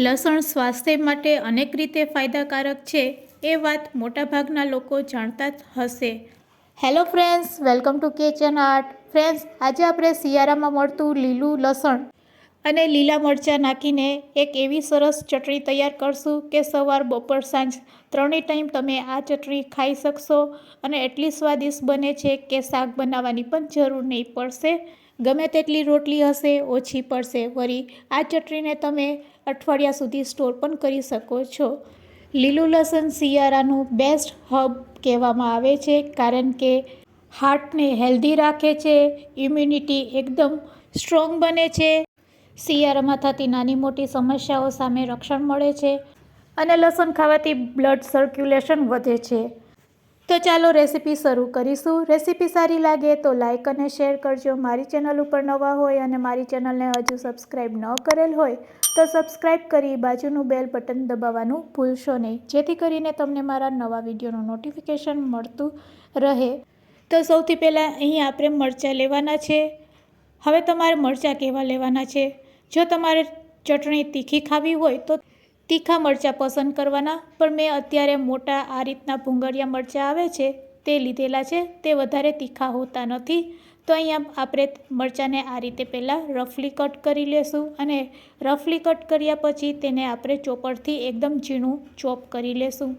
લસણ સ્વાસ્થ્ય માટે અનેક રીતે ફાયદાકારક છે એ વાત મોટાભાગના લોકો જાણતા જ હશે. Hello friends, welcome to kitchen art. Friends, આજે આપણે શિયાળામાં મળતું લીલું લસણ અને લીલા મરચાં નાખીને એક એવી સરસ ચટણી તૈયાર કરશું કે સવાર, બપોર, સાંજ ત્રણેય ટાઈમ તમે આ ચટણી ખાઈ શકશો અને એટલી સ્વાદિષ્ટ બને છે કે શાક બનાવવાની પણ જરૂર નહીં પડશે. ગમે તેટલી રોટલી હશે ઓછી પડશે. વળી આ ચટણીને તમે અઠવાડિયા સુધી સ્ટોર પણ કરી શકો છો. લીલું લસણ શિયાળાનું બેસ્ટ હર્બ કહેવામાં આવે છે કારણ કે હાર્ટને હેલ્ધી રાખે છે, ઇમ્યુનિટી એકદમ સ્ટ્રોંગ બને છે, શિયાળામાં થતી નાની મોટી સમસ્યાઓ સામે રક્ષણ મળે છે અને લસણ ખાવાથી બ્લડ સર્ક્યુલેશન વધે છે. તો ચાલો રેસીપી શરૂ કરીશું. રેસીપી સારી લાગે તો લાઇક અને શેર કરજો. મારી ચેનલ ઉપર નવા હોય અને મારી ચેનલને હજુ સબસ્ક્રાઈબ ન કરેલ હોય તો સબસ્ક્રાઈબ કરી બાજુનું બેલ બટન દબાવવાનું ભૂલશો નહીં, જેથી કરીને તમને મારા નવા વિડીયોનું નોટિફિકેશન મળતું રહે. તો સૌથી પહેલાં અહીં આપણે મરચાં લેવાના છે. હવે તમારે મરચાં કેવા લેવાના છે? જો તમારે ચટણી તીખી ખાવી હોય તો તીખા મરચાં પસંદ કરવાના, પણ મેં અત્યારે મોટા આ રીતના ભૂંગળિયા મરચાં આવે છે તે લીધેલા છે. તે વધારે તીખા હોતા નથી. તો અહીંયા આપણે મરચાંને આ રીતે પહેલાં રફલી કટ કરી લેશું અને રફલી કટ કર્યા પછી તેને આપણે ચોપરથી એકદમ ઝીણું ચોપ કરી લેશું.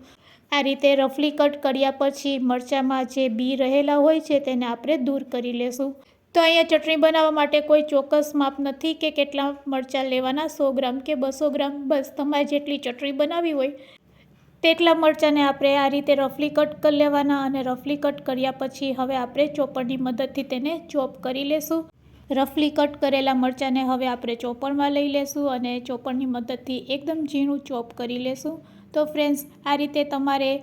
આ રીતે રફલી કટ કર્યા પછી મરચાંમાં જે બી રહેલા હોય છે તેને આપણે દૂર કરી લેશું. તો અહીંયા ચટણી બનાવવા માટે કોઈ ચોક્કસ માપ નથી કે કેટલા મરચાં લેવાના, 100 ગ્રામ કે 200 ગ્રામ, બસ તમારે જેટલી ચટણી બનાવવી હોય તેટલા મરચાંને આપણે આ રીતે રફલી કટ કરી લેવાના અને રફલી કટ કર્યા પછી હવે આપણે ચોપરની મદદથી તેને ચોપ કરી લેશું. રફલી કટ કરેલા મરચાંને હવે આપણે ચોપરમાં લઈ લેશું અને ચોપરની મદદથી એકદમ ઝીણું ચોપ કરી લેશું. તો ફ્રેન્ડ્સ, આ રીતે તમારે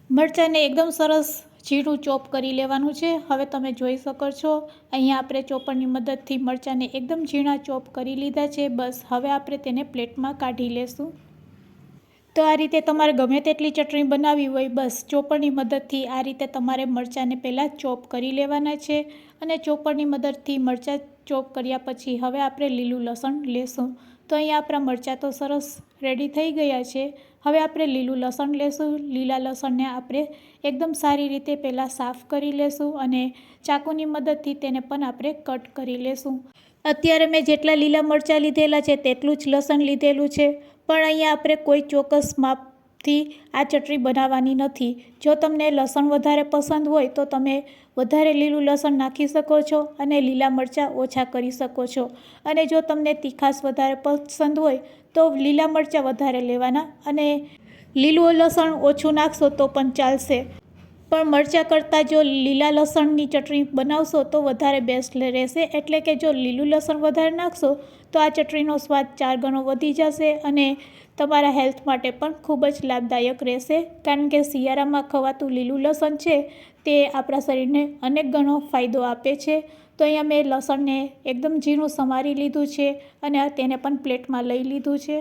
મરચાંને એકદમ સરસ ઝીણું ચોપ કરી લેવાનું છે. હવે તમે જોઈ શકો છો અહીંયા આપણે ચોપરની મદદથી મરચાંને એકદમ ઝીણા ચોપ કરી લીધા છે. બસ હવે આપણે તેને પ્લેટમાં કાઢી લેશું. તો આ રીતે તમારે ગમે તેટલી ચટણી બનાવવી હોય, બસ ચોપરની મદદથી આ રીતે તમારે મરચાંને પહેલાં ચોપ કરી લેવાના છે અને ચોપરની મદદથી મરચાં ચોપ કર્યા પછી હવે આપણે લીલું લસણ લેશું. તો અહીંયા આપણા મરચાં તો સરસ રેડી થઈ ગયા છે. હવે આપણે લીલું લસણ લેશું. લીલા લસણને આપણે એકદમ સારી રીતે પહેલાં સાફ કરી લેશું અને ચાકુની મદદથી તેને પણ આપણે કટ કરી લેશું. અત્યારે મેં જેટલા લીલા મરચાં લીધેલા છે તેટલું જ લસણ લીધેલું છે, પણ અહીંયા આપણે કોઈ ચોક્કસ માપથી આ ચટણી બનાવવાની નથી. જો તમને લસણ વધારે પસંદ હોય તો તમે વધારે લીલું લસણ નાખી શકો છો અને લીલા મરચાં ઓછા કરી શકો છો. અને જો તમને તીખાશ વધારે પસંદ હોય તો લીલા મરચાં વધારે લેવાના અને લીલું લસણ ઓછું નાખશો તો પણ ચાલશે. પણ મરચાં કરતાં જો લીલા લસણની ચટણી બનાવશો તો વધારે બેસ્ટ રહેશે. એટલે કે જો લીલું લસણ વધારે નાખશો તો આ ચટણીનો સ્વાદ 4 ગણો વધી જશે અને તમારા હેલ્થ માટે પણ ખૂબ જ લાભદાયક રહેશે. કારણ કે શિયાળામાં ખવાતું લીલું લસણ છે તે આપણા શરીરને અનેક ગણો ફાયદો આપે છે. તો અહીંયા મેં લસણને એકદમ ઝીણું સમારી લીધું છે અને તેને પણ પ્લેટમાં લઈ લીધું છે.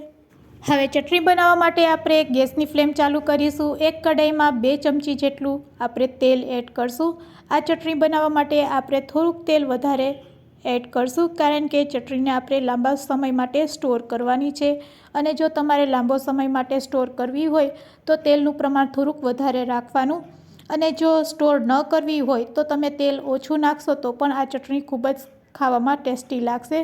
હવે ચટણી બનાવવા માટે આપણે ગેસની ફ્લેમ ચાલુ કરીશું. એક કઢાઈમાં 2 ચમચી જેટલું આપણે તેલ એડ કરશું. આ ચટણી બનાવવા માટે આપણે થોડુંક તેલ વધારે એડ કરશું કારણ કે ચટણીને આપણે લાંબા સમય માટે સ્ટોર કરવાની છે અને જો તમારે લાંબો સમય માટે સ્ટોર કરવી હોય તો તેલનું પ્રમાણ થોડુંક વધારે રાખવાનું અને જો સ્ટોર ન કરવી હોય તો તમે તેલ ઓછું નાખશો તો પણ આ ચટણી ખૂબ જ ખાવામાં ટેસ્ટી લાગશે.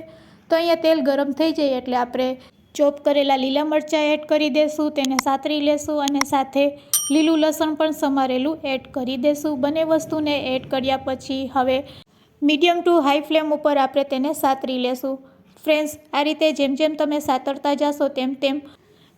તો અહીંયા તેલ ગરમ થઈ જાય એટલે આપણે ચોપ કરેલા લીલા મરચાં એડ કરી દેશું, તેને સાતરી લેશું અને સાથે લીલું લસણ પણ સમારેલું એડ કરી દેશું. બંને વસ્તુને એડ કર્યા પછી હવે મીડિયમ ટુ હાઈ ફ્લેમ ઉપર આપણે તેને સાતરી લેશું. ફ્રેન્ડ્સ, આ રીતે જેમ જેમ તમે સાતરતા જશો તેમ તેમ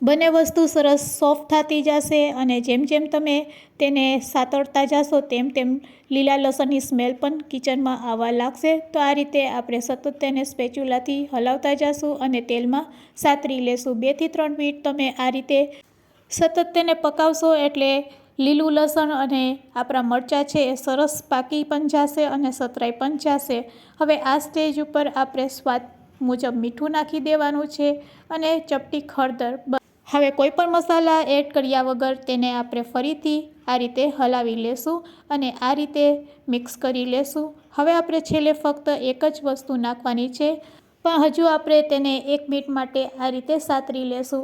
બંને વસ્તુ સરસ સોફ્ટ થતી જશે અને જેમ જેમ તમે તેને સાતરતા જશો તેમ તેમ લીલા લસણની સ્મેલ પણ કિચનમાં આવવા લાગશે. તો આ રીતે આપણે સતત તેને સ્પેચ્યુલાથી હલાવતા જશું અને તેલમાં સાતરી લેશું. 2 થી 3 મિનિટ તમે આ રીતે સતત તેને પકાવશો એટલે લીલું લસણ અને આપણા મરચાં છે એ સરસ પાકી પણ જશે અને સતરાઈ પણ જશે. હવે આ સ્ટેજ ઉપર આપણે સ્વાદ મુજબ મીઠું નાખી દેવાનું છે અને ચપટી હળદર. હવે કોઈ પણ મસાલા એડ કર્યા વગર તેને આપણે ફરીથી આ રીતે હલાવી લેશું અને આ રીતે મિક્સ કરી લેશું. હવે આપણે છેલ્લે ફક્ત એક જ વસ્તુ નાખવાની છે. પણ હજુ આપણે તેને 1 મિનિટ માટે આ રીતે સાતરી લેશું.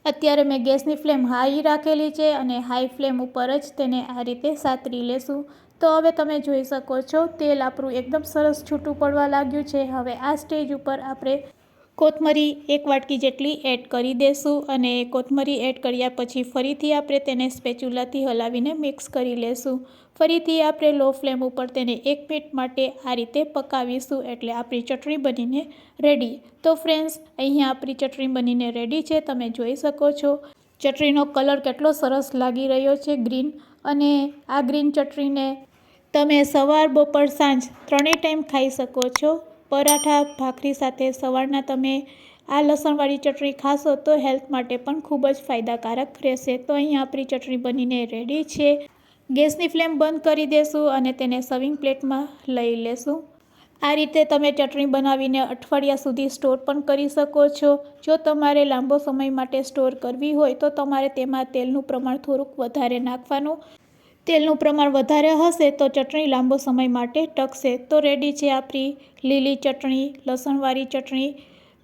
અત્યારે મેં ગેસની ફ્લેમ હાઈ રાખેલી છે અને હાઈ ફ્લેમ ઉપર જ તેને આ રીતે સાતરી લેશું. તો હવે તમે જોઈ શકો છો તેલ આપણું એકદમ સરસ છૂટું પડવા લાગ્યું છે. હવે આ સ્ટેજ ઉપર આપણે કોથમરી 1 વાટકી જેટલી એડ કરી દેશું અને કોથમરી એડ કર્યા પછી ફરીથી આપણે તેને સ્પેચ્યુલાથી હલાવીને મિક્સ કરી લેશું. ફરીથી આપણે લો ફ્લેમ ઉપર તેને 1 મિનિટ માટે આ રીતે પકાવીશું એટલે આપણી ચટણી બનીને રેડી. તો ફ્રેન્ડ્સ, અહીંયા આપણી ચટણી બનીને રેડી છે. તમે જોઈ શકો છો ચટણીનો કલર કેટલો સરસ લાગી રહ્યો છે, ગ્રીન. અને આ ગ્રીન ચટણીને તમે સવાર, બપોર, સાંજ ત્રણેય ટાઈમ ખાઈ શકો છો. પરાઠા, ભાખરી સાથે સવારના તમે આ લસણવાળી ચટણી ખાશો તો હેલ્થ માટે પણ ખૂબ જ ફાયદાકારક રહેશે. તો અહીંયા આપણી ચટણી બનીને રેડી છે. ગેસની ફ્લેમ બંધ કરી દેશું અને તેને સર્વિંગ પ્લેટમાં લઈ લેશું. આ રીતે તમે ચટણી બનાવીને અઠવાડિયા સુધી સ્ટોર પણ કરી શકો છો. જો તમારે લાંબો સમય માટે સ્ટોર કરવી હોય તો તમારે તેમાં તેલનું પ્રમાણ થોડુંક વધારે નાખવાનું. તેલનું પ્રમાણ વધારે હશે તો ચટણી લાંબો સમય માટે ટકશે. તો રેડી છે આપણી લીલી ચટણી, લસણવાળી ચટણી,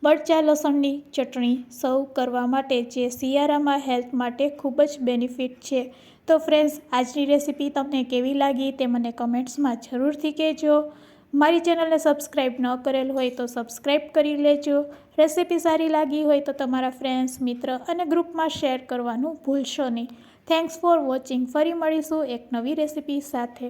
મરચાં લસણની ચટણી સર્વ કરવા માટે, જે શિયાળામાં હેલ્થ માટે ખૂબ જ બેનિફિટ છે. તો ફ્રેન્ડ્સ, આજની રેસીપી તમને કેવી લાગી તે મને કમેન્ટ્સમાં જરૂરથી કહેજો. મારી ચેનલને સબસ્ક્રાઈબ ન કરેલ હોય તો સબસ્ક્રાઈબ કરી લેજો. રેસીપી સારી લાગી હોય તો તમારા ફ્રેન્ડ્સ, મિત્ર અને ગ્રુપમાં શેર કરવાનું ભૂલશો નહીં. Thanks for watching. ફરી મળીશું એક નવી રેસીપી સાથે.